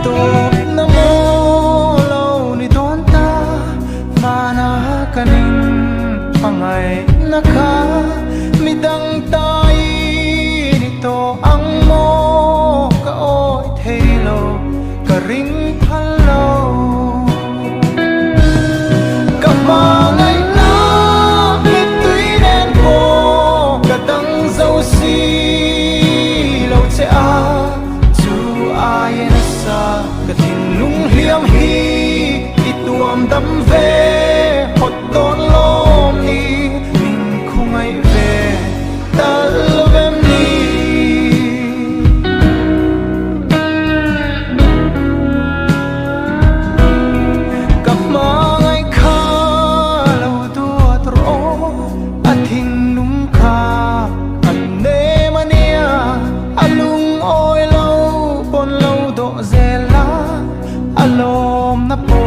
Top na mo law ni Donta Mana kaning pangay naka Midang tayo nito ang mo kaoit halo Karing halaw Kamangay na ito'y nen ko Kadang zaw silaw tse a Tu ayen sa katinlung liam hi Ito ang damve hot don lom ni Min kungay ve talvem ni Kapmangay kalaw duat ro At hinglum ka Ane mania Alung oy law pon law do zela Alom na po